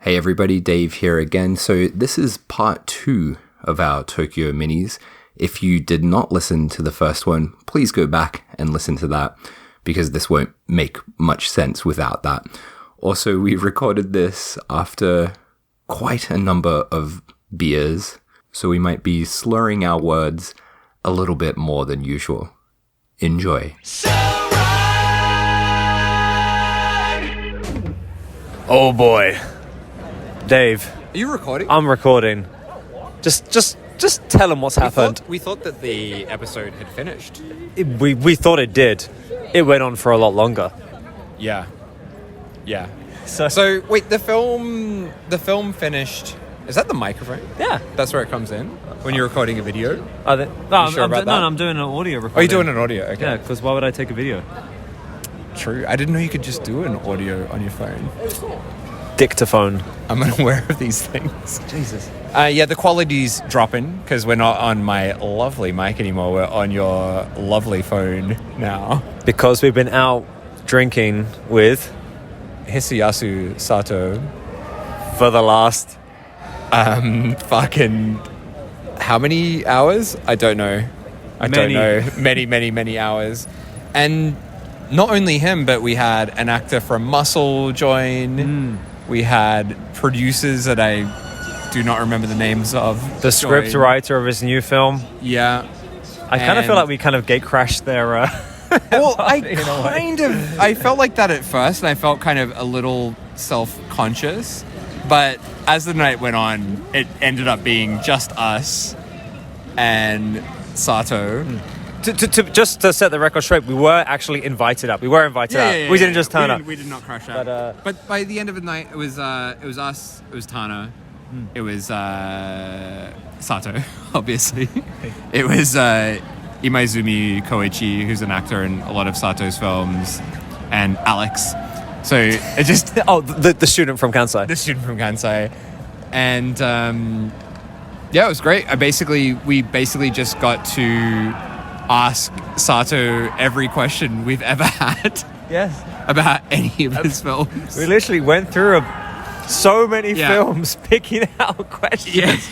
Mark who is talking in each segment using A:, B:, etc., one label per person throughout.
A: Hey everybody, Dave here again. So this is part 2 of our Tokyo minis. If you did not listen to the first one, please go back and listen to that because this won't make much sense without that. Also, we recorded this after quite a number of beers, so we might be slurring our words a little bit more than usual. Enjoy.
B: Oh boy. Dave.
C: Are you recording?
B: I'm recording. Just tell them what's happened.
C: We thought that the episode had finished.
B: We thought it did. It went on for a lot longer.
C: Yeah.
B: So
C: So wait, the film finished. Is that the microphone?
B: yeah.
C: That's where it comes in when you're recording a video.
B: No,
C: I'm
B: doing an audio recording.
C: Oh, you're doing an audio? Okay.
B: Yeah, because why would I take a video?
C: True. I didn't know you could just do an audio on your phone.
B: Dictaphone.
C: I'm unaware of these things.
B: Jesus.
C: Yeah, the quality's dropping because we're not on my lovely mic anymore. We're on your lovely phone now.
B: Because we've been out drinking with
C: Hisayasu Sato.
B: for the last
C: Fucking how many hours? I don't know.
B: Many.
C: Many hours. And not only him, but we had an actor from Muscle join. We had producers that I do not remember the names of.
B: the script writer of his new film.
C: Yeah.
B: I kind of feel like we kind of gate crashed their
C: Well,
B: in
C: I felt like that at first, and I felt kind of a little self-conscious. But as the night went on, it ended up being just us and Sato.
B: Just to set the record straight, we were actually invited up. We were invited up. We didn't just turn up.
C: We did not crash out. But by the end of the night, it was us. It was Tana. It was Sato, obviously. It was Imaizumi Kôichi, who's an actor in a lot of Sato's films, and Alex. So it just
B: the student from Kansai.
C: the student from Kansai, and yeah, it was great. We basically just got to ask Sato every question we've ever had
B: Yes.
C: about any of his films.
B: We literally went through so many
C: Yeah.
B: films picking out questions.
C: Yes.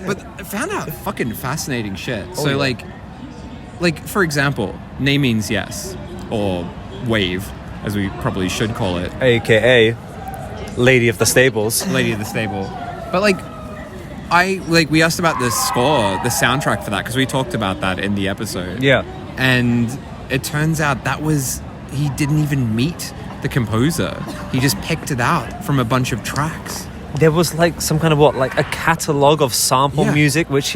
C: But I found out fucking fascinating shit. So
B: yeah.
C: like for example, nay means yes, or wave, as we probably should call it,
B: AKA Lady of the Stables.
C: Lady of the Stable. But we asked about the score, the soundtrack for that, because we talked about that in the episode.
B: Yeah.
C: And it turns out he didn't even meet the composer. He just picked it out from a bunch of tracks.
B: There was some kind of a catalogue of sample music, which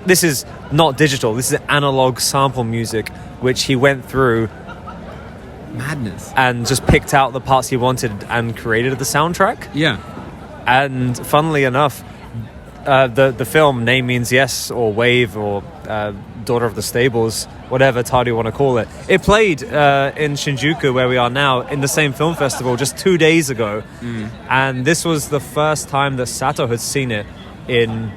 B: this is not digital, this is analog sample music, which he went through
C: Madness.
B: and just picked out the parts he wanted and created the soundtrack.
C: Yeah.
B: And funnily enough, the film Name Means Yes or Wave or Daughter of the Stables, whatever title you want to call it, it played in Shinjuku, where we are now, in the same film festival just 2 days ago. And this was the first time that Sato had seen it in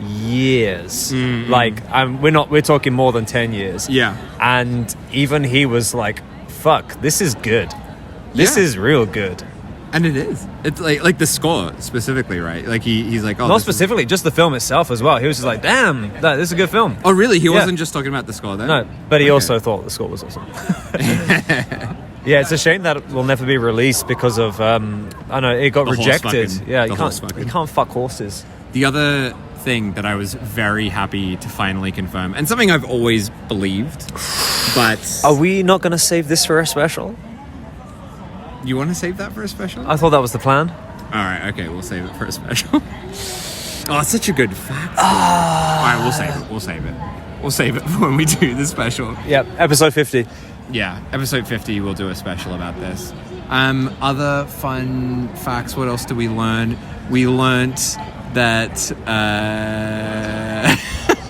B: years. We're talking more than 10 years.
C: Yeah.
B: And even he was like, fuck, this is good. This is real good.
C: And it is. It's like the score specifically, right? Like he's like, oh,
B: Not specifically, just the film itself as well. He was just like, damn, this is a good film.
C: Oh, really? He wasn't just talking about the score then?
B: No, but he also thought the score was awesome. Yeah, it's a shame that it will never be released because of, I know, it got
C: The horse
B: rejected.
C: fucking.
B: Yeah,
C: The horse
B: you
C: fucking.
B: can't fuck horses.
C: The other thing that I was very happy to finally confirm, and something I've always believed, but...
B: Are we not going to save this for a special?
C: You want to save that for a special?
B: I thought that was the plan.
C: All right, okay, we'll save it for a special. Oh, it's such a good fact. All right, we'll save it. We'll save it for when we do the special.
B: Yep, episode 50.
C: Yeah, episode 50, we'll do a special about this. Other fun facts, what else did we learn? We learnt that...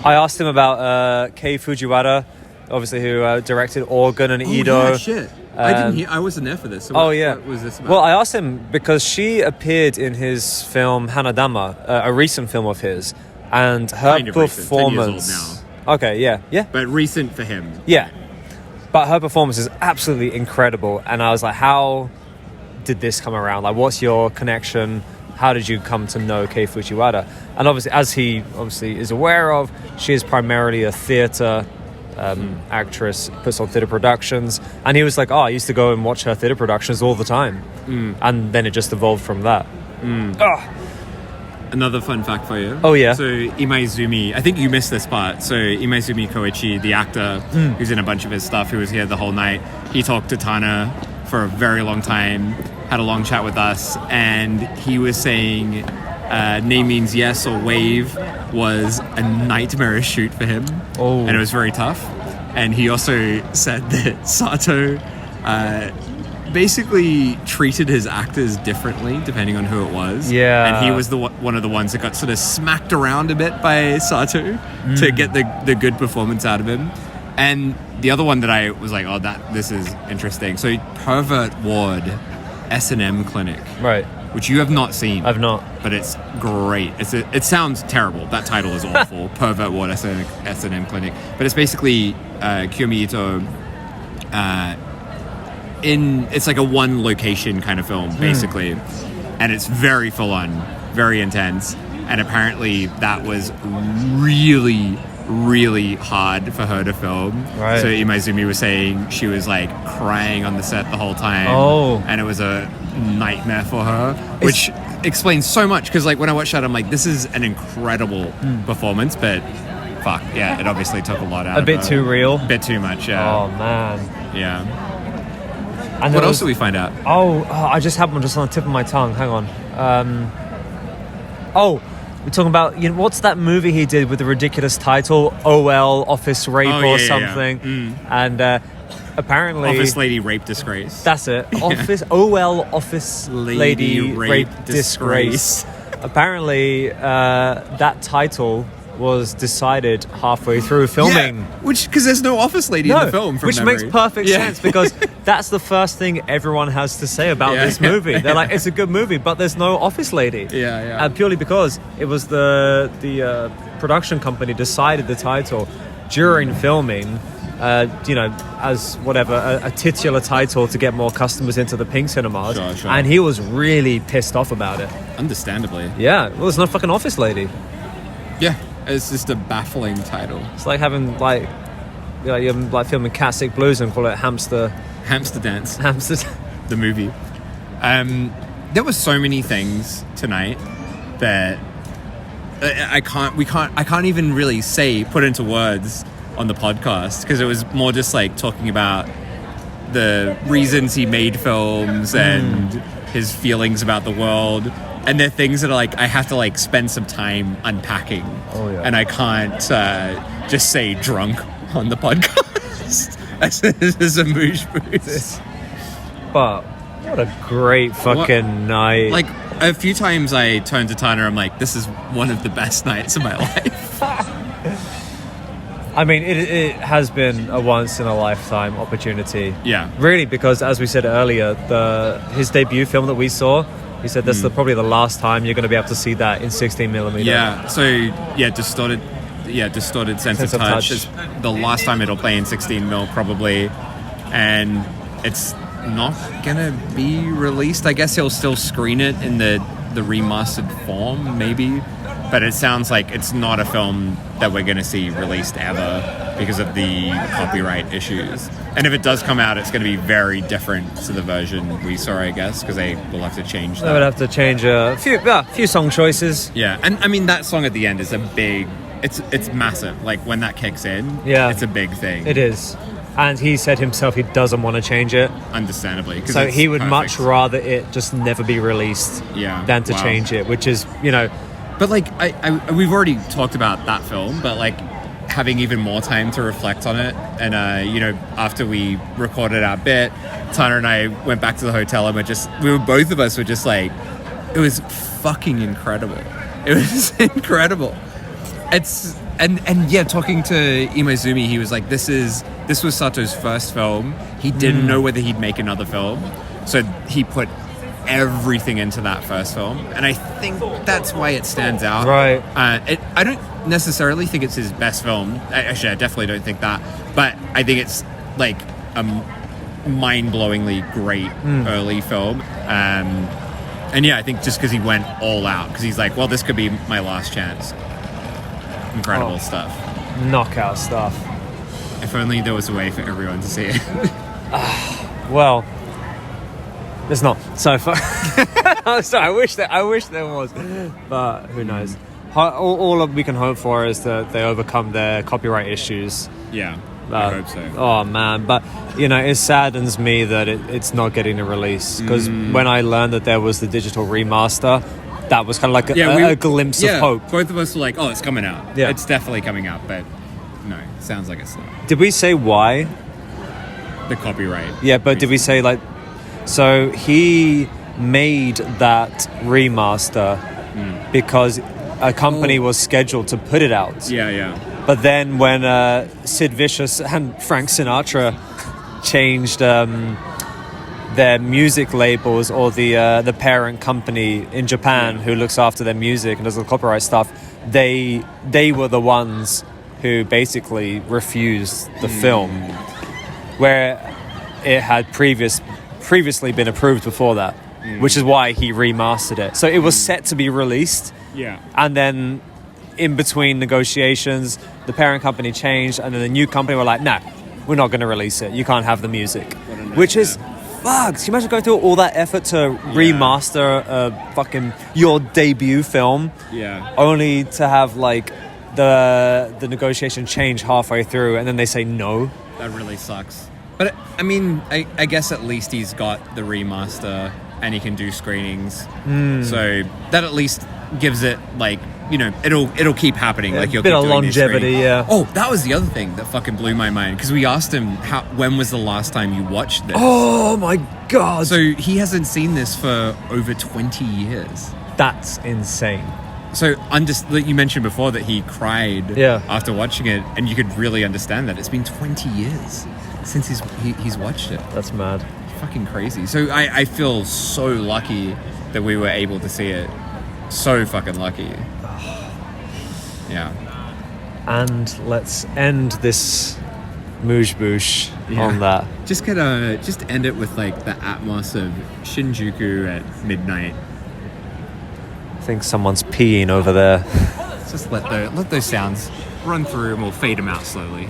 B: I asked him about Kei Fujiwara, obviously, who directed Organ and Ido.
C: Oh, yeah, shit. I didn't hear. I wasn't there for this. So what was this about?
B: Well, I asked him because she appeared in his film Hanadama, a recent film of his, and her
C: Kind of recent, 10
B: performance.
C: years old
B: Okay, yeah.
C: But recent for him.
B: Yeah. But her performance is absolutely incredible, and I was like, how did this come around? Like, what's your connection? How did you come to know Kei Fujiwara? And obviously, as he obviously is aware of, she is primarily a theatre actress, puts on theatre productions. And he was like, I used to go and watch her theatre productions all the time. And then it just evolved from that.
C: Another fun fact for you.
B: Oh, yeah.
C: So Imaizumi, I think you missed this part. So Imaizumi Kôichi, the actor who's in a bunch of his stuff, who was here the whole night, he talked to Tana for a very long time, had a long chat with us, and he was saying Name Means Yes or Wave was a nightmarish shoot for him. And it was very tough. And he also said that Sato basically treated his actors differently depending on who it was. And he was one of the ones that got sort of smacked around a bit by Sato to get the good performance out of him. And the other one that I was like, this is interesting. So Pervert Ward S&M Clinic.
B: Right.
C: Which you have not seen.
B: I've not.
C: But it's great. It sounds terrible. That title is awful. Pervert Ward S&M Clinic. But it's basically Kiyomi Ito it's like a one location kind of film, basically. And it's very full on, very intense. And apparently that was really, really hard for her to film.
B: Right.
C: So Imaizumi was saying she was like crying on the set the whole time. And it was a nightmare for her, which explains so much, because like when I watched that, I'm like, this is an incredible performance, but fuck, yeah, it obviously took a lot out of her.
B: A bit too real.
C: A bit too much, yeah.
B: Oh, man.
C: Yeah.
B: And
C: what else did we find out?
B: I just had one just on the tip of my tongue. Hang on. We're talking about, what's that movie he did with the ridiculous title? OL, Office Rape or something. And apparently...
C: Office Lady Rape Disgrace.
B: That's it. OL, Office Lady Rape Disgrace. Apparently, that title was decided halfway through filming.
C: Because there's no office lady in the film, from
B: which
C: memory.
B: Makes perfect sense, because that's the first thing everyone has to say about this movie. They're like, it's a good movie, but there's no office lady. And purely because it was the production company decided the title during filming, as whatever, a titular title to get more customers into the Pink cinemas.
C: Sure.
B: And he was really pissed off about it.
C: Understandably.
B: Yeah, well, there's no fucking office lady.
C: Yeah. It's just a baffling title.
B: It's like having you're like filming Cat Sick Blues and call it Hamster
C: Dance.
B: The
C: movie. There were so many things tonight that I can't even really put into words on the podcast, because it was more just like talking about the reasons he made films and his feelings about the world. And they're things that are like, I have to like spend some time unpacking. And I can't just say drunk on the podcast as a moosh boost.
B: But what a great fucking night.
C: Like, a few times I turned to Tana, I'm like, this is one of the best nights of my life.
B: I mean, it has been a once-in-a-lifetime opportunity.
C: Yeah.
B: Really, because as we said earlier, his debut film that we saw, he said that's probably the last time you're going to be able to see that in 16mm.
C: Yeah, so, distorted sense of touch is the last time it'll play in 16mm, probably. And it's not going to be released. I guess he'll still screen it in the remastered form, maybe. But it sounds like it's not a film that we're going to see released ever because of the copyright issues. And if it does come out, it's going to be very different to the version we saw, I guess, because they will have to change that.
B: They would have to change a few song choices.
C: Yeah, and I mean, that song at the end is it's massive. Like, when that kicks in, it's a big thing.
B: It is. And he said himself he doesn't want to change it.
C: Understandably.
B: So he would much rather it just never be released than to change it, which is,
C: But like, we've already talked about that film, but like having even more time to reflect on it, and after we recorded our bit, Tana and I went back to the hotel, and both of us were just like, it was fucking incredible. It was incredible. Talking to Imaizumi, he was like, this was Sato's first film. He didn't know whether he'd make another film, so he put everything into that first film, and I think that's why it stands out.
B: Right.
C: I don't necessarily think it's his best film. Actually, I definitely don't think that, but I think it's like a mind-blowingly great early film. And yeah, I think just because he went all out, because he's like, well, this could be my last chance. Incredible stuff.
B: Knockout stuff.
C: If only there was a way for everyone to see it.
B: Well, there's not. So far. I'm sorry, I wish there was, but who knows? All we can hope for is that they overcome their copyright issues.
C: Yeah, I hope so.
B: Oh man, but it saddens me that it's not getting a release, because when I learned that there was the digital remaster, that was kind of like a glimpse of hope.
C: Both of us were like, oh, it's coming out.
B: Yeah.
C: It's definitely coming out, but no, sounds like it's not.
B: Did we say why?
C: The copyright.
B: Yeah, but did we say so he made that remaster because a company was scheduled to put it out.
C: Yeah.
B: But then when Sid Vicious and Frank Sinatra changed their music labels, or the parent company in Japan who looks after their music and does the copyright stuff, they were the ones who basically refused the film, where it had previously been approved before that, which is why he remastered it. So it was set to be released.
C: Yeah.
B: And then in between negotiations, the parent company changed, and then the new company were like, no, we're not going to release it. You can't have the music. Which is fucked. Can you imagine going through all that effort to remaster your debut film?
C: Yeah.
B: Only to have the negotiation change halfway through, and then they say no.
C: That really sucks. But I mean, I guess at least he's got the remaster and he can do screenings. So that at least gives it it'll keep happening.
B: Yeah,
C: you'll
B: bit
C: keep
B: of
C: doing
B: longevity. Yeah.
C: Oh, that was the other thing that fucking blew my mind, because we asked him when was the last time you watched this.
B: Oh my god.
C: So he hasn't seen this for over 20 years.
B: That's insane.
C: So you mentioned before that he cried after watching it, and you could really understand that. It's been 20 years since he's watched it.
B: That's mad.
C: Fucking crazy. So I feel so lucky that we were able to see it. So fucking lucky. Yeah.
B: And let's end this moosh boosh on that.
C: Just end it with the atmos of Shinjuku at midnight.
B: I think someone's peeing over there.
C: Just let those sounds run through, and we'll fade them out slowly.